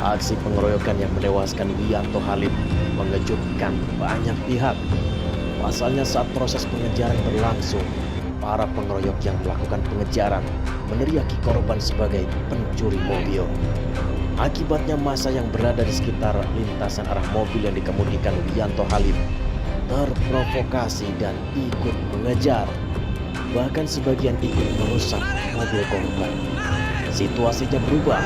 Aksi pengeroyokan yang menewaskan Wiyanto Halim mengejutkan banyak pihak. Pasalnya saat proses pengejaran berlangsung, para pengeroyok yang melakukan pengejaran meneriaki korban sebagai pencuri mobil. Akibatnya massa yang berada di sekitar lintasan arah mobil yang dikemudikan Wiyanto Halim terprovokasi dan ikut mengejar. Bahkan sebagian ikut merusak mobil korban. Situasinya berubah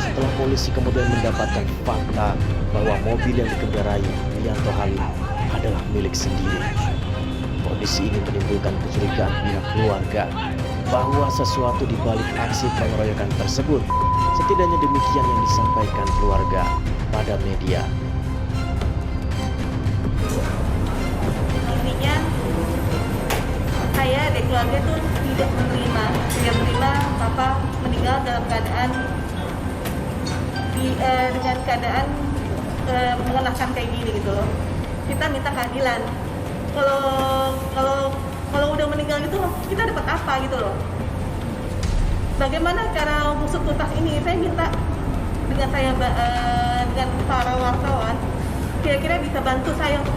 setelah polisi kemudian mendapatkan fakta bahwa mobil yang dikendarai Wiyanto Halim adalah milik sendiri. Kondisi ini menimbulkan kecurigaan pihak keluarga bahwa sesuatu di balik aksi pengeroyokan tersebut. Setidaknya demikian yang disampaikan keluarga pada media. Intinya saya dari keluarga tuh tidak menerima papa meninggal dalam keadaan dengan keadaan mengenaskan kayak gini gitu loh. Kita minta keadilan. Kalau udah meninggal gitu loh, kita dapat apa gitu loh. Bagaimana cara mengusut tuntas ini? Saya minta dengan para wartawan kira-kira bisa bantu saya untuk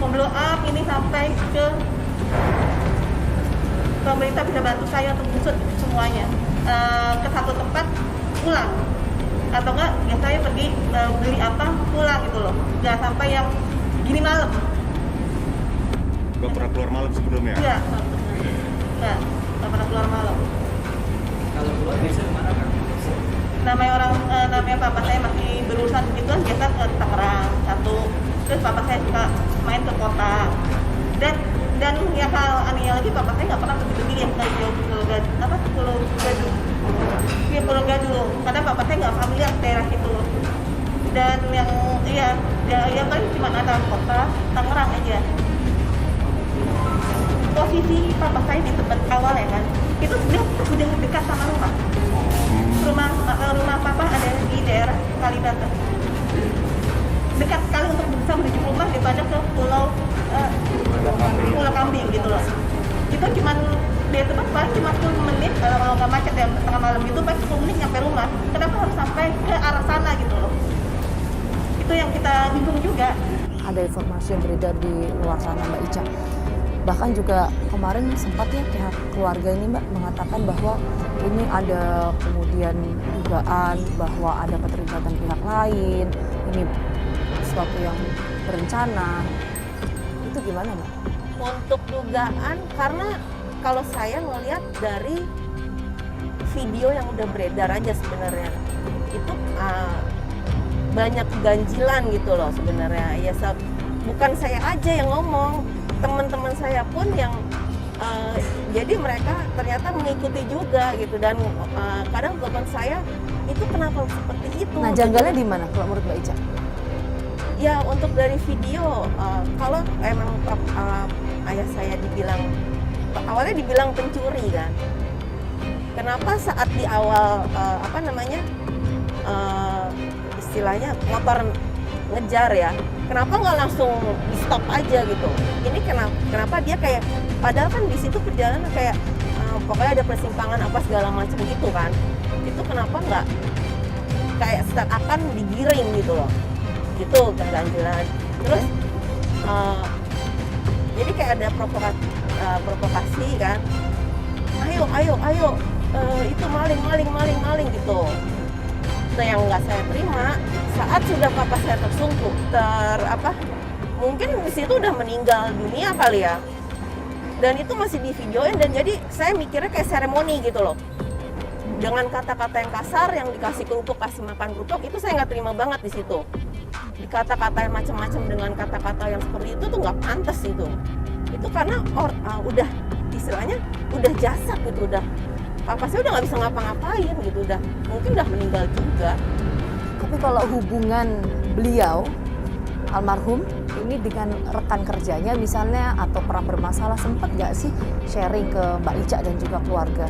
memblow up ini sampai ke pemerintah, bisa bantu saya untuk mengusut semuanya ke satu tempat pulang, atau enggak ya saya pergi beli apa pulang gitu loh, nggak sampai yang gini malam. Gak pernah keluar malam sebelumnya? Iya, nggak pernah keluar malam. Kalau keluar biasa kemana kan? Namanya papa saya masih berurusan begituan, biasa ke Tangerang satu, terus papa saya suka main ke kota, dan ya hal anehnya lagi papa saya nggak pernah pergi yang ke Pulau Gadung, karena papa saya nggak familiar daerah itu, dan yang paling cuma ada kota Tangerang aja. Posisi papa saya di tempat awal ya kan, itu sudah dekat sama rumah papa ada di daerah Kalibata, dekat sekali untuk bisa menuju rumah daripada ke Pulau Kambing gitu loh. Itu cuman dari tempat paling cuma 10 menit, kalau nggak macet ya tengah malam itu paling 10 menit nyampe rumah. Kenapa harus sampai ke arah sana gitu loh? Itu yang kita bingung juga. Ada informasi yang beredar di luar sana, Mbak Ica. Bahkan juga kemarin sempat ya pihak keluarga ini Mbak mengatakan bahwa ini ada kemudian dugaan bahwa ada keterlibatan pihak lain, ini sesuatu yang berencana. Itu gimana Mbak? Untuk dugaan, karena kalau saya melihat dari video yang udah beredar aja sebenarnya, itu banyak keganjilan gitu loh sebenarnya. Ya bukan saya aja yang ngomong, teman-teman saya pun yang jadi mereka ternyata mengikuti juga gitu, dan kadang teman saya itu kenapa seperti itu. Nah janggalnya di mana kalau menurut Mbak Ica? Ya untuk dari video, kalau emang ayah saya awalnya dibilang pencuri kan, kenapa saat di awal istilahnya motor ngejar ya, kenapa nggak langsung di stop aja gitu? Ini kenapa dia kayak, padahal kan di situ perjalanan kayak pokoknya ada persimpangan apa segala macam gitu kan, itu kenapa nggak kayak seakan digiring gitu loh, gitu keganjilan. Terus jadi kayak ada provokasi kan, ayo itu maling gitu. Nah yang nggak saya terima saat sudah papa saya tersungkur, mungkin di situ udah meninggal dunia kali ya, dan itu masih di videoin, dan jadi saya mikirnya kayak seremoni gitu loh, dengan kata-kata yang kasar yang dikasih kerupuk, kasih makan kerupuk, itu saya nggak terima banget di situ. Di kata-kata yang macam-macam dengan kata-kata yang seperti itu tuh nggak pantas itu karena udah istilahnya udah jasad gitu, udah papa saya udah nggak bisa ngapa-ngapain gitu, mungkin udah meninggal juga. Tapi kalau hubungan beliau almarhum ini dengan rekan kerjanya misalnya atau pernah bermasalah, sempat nggak sih sharing ke Mbak Ica dan juga keluarga?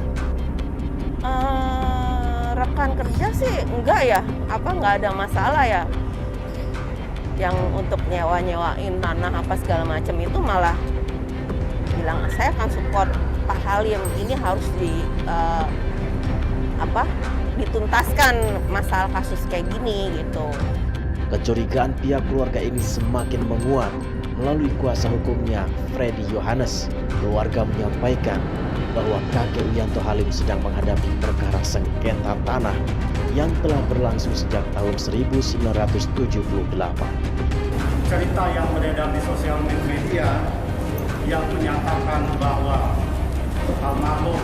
Rekan kerja sih enggak ya, nggak ada masalah ya. Yang untuk nyewain tanah apa segala macam itu malah bilang saya akan support Pak Halim, ini harus dituntaskan masalah kasus kayak gini gitu. Kecurigaan pihak keluarga ini semakin menguat. Melalui kuasa hukumnya, Freddy Yohanes, keluarga menyampaikan bahwa kakek Wiyanto Halim sedang menghadapi perkara sengketa tanah yang telah berlangsung sejak tahun 1978. Cerita yang beredar di sosial media yang menyatakan bahwa almarhum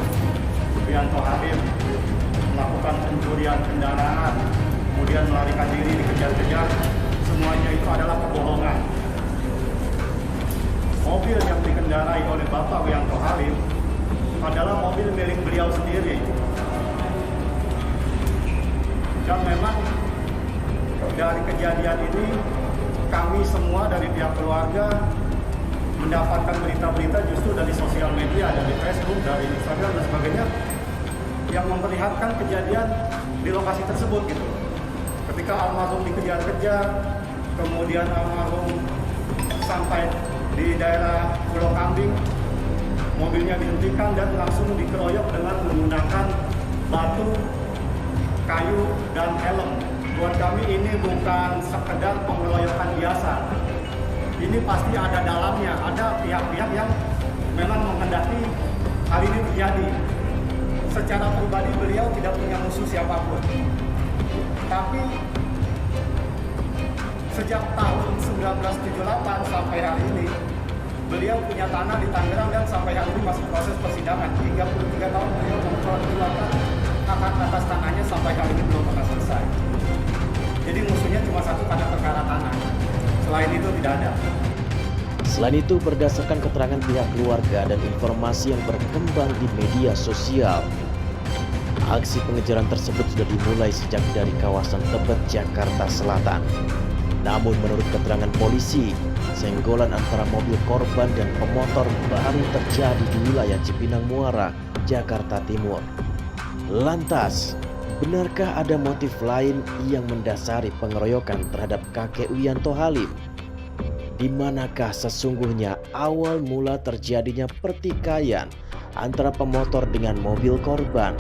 Wiyanto Halim melakukan pencurian kendaraan, kemudian melarikan diri dikejar-kejar, semuanya itu adalah kebohongan. Mobil yang dikendarai oleh Bapak Wiyanto Halim adalah mobil milik beliau sendiri. Dan memang dari kejadian ini kami semua dari pihak keluarga mendapatkan berita-berita justru dari sosial media, dari Facebook, dari Instagram dan sebagainya yang memperlihatkan kejadian di lokasi tersebut gitu. Ketika almarhum dikejar-kejar, kemudian almarhum sampai di daerah Pulau Kambing, mobilnya dihentikan dan langsung dikeroyok dengan menggunakan batu, kayu, dan helm. Buat kami ini bukan sekedar pengeroyokan biasa. Ini pasti ada dalamnya, ada pihak-pihak yang memang menghendaki hal ini terjadi. Secara pribadi beliau tidak punya musuh siapapun. Tapi sejak tahun 1978 sampai hari ini, beliau punya tanah di Tangerang dan sampai hari ini masih proses persidangan. 33 tahun beliau memperjuangkan hak atas tanahnya sampai hari ini belum pernah selesai. Jadi musuhnya cuma satu pada perkara tanah. Selain itu tidak ada. Selain itu, berdasarkan keterangan pihak keluarga dan informasi yang berkembang di media sosial, aksi pengejaran tersebut sudah dimulai sejak dari kawasan Tebet, Jakarta Selatan. Namun menurut keterangan polisi, senggolan antara mobil korban dan pemotor baru terjadi di wilayah Cipinang Muara, Jakarta Timur. Lantas, benarkah ada motif lain yang mendasari pengeroyokan terhadap kakek Wiyanto Halim? Di manakah sesungguhnya awal mula terjadinya pertikaian antara pemotor dengan mobil korban?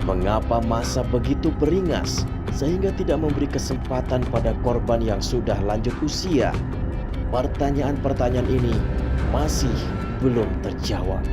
Mengapa masa begitu beringas sehingga tidak memberi kesempatan pada korban yang sudah lanjut usia? Pertanyaan-pertanyaan ini masih belum terjawab.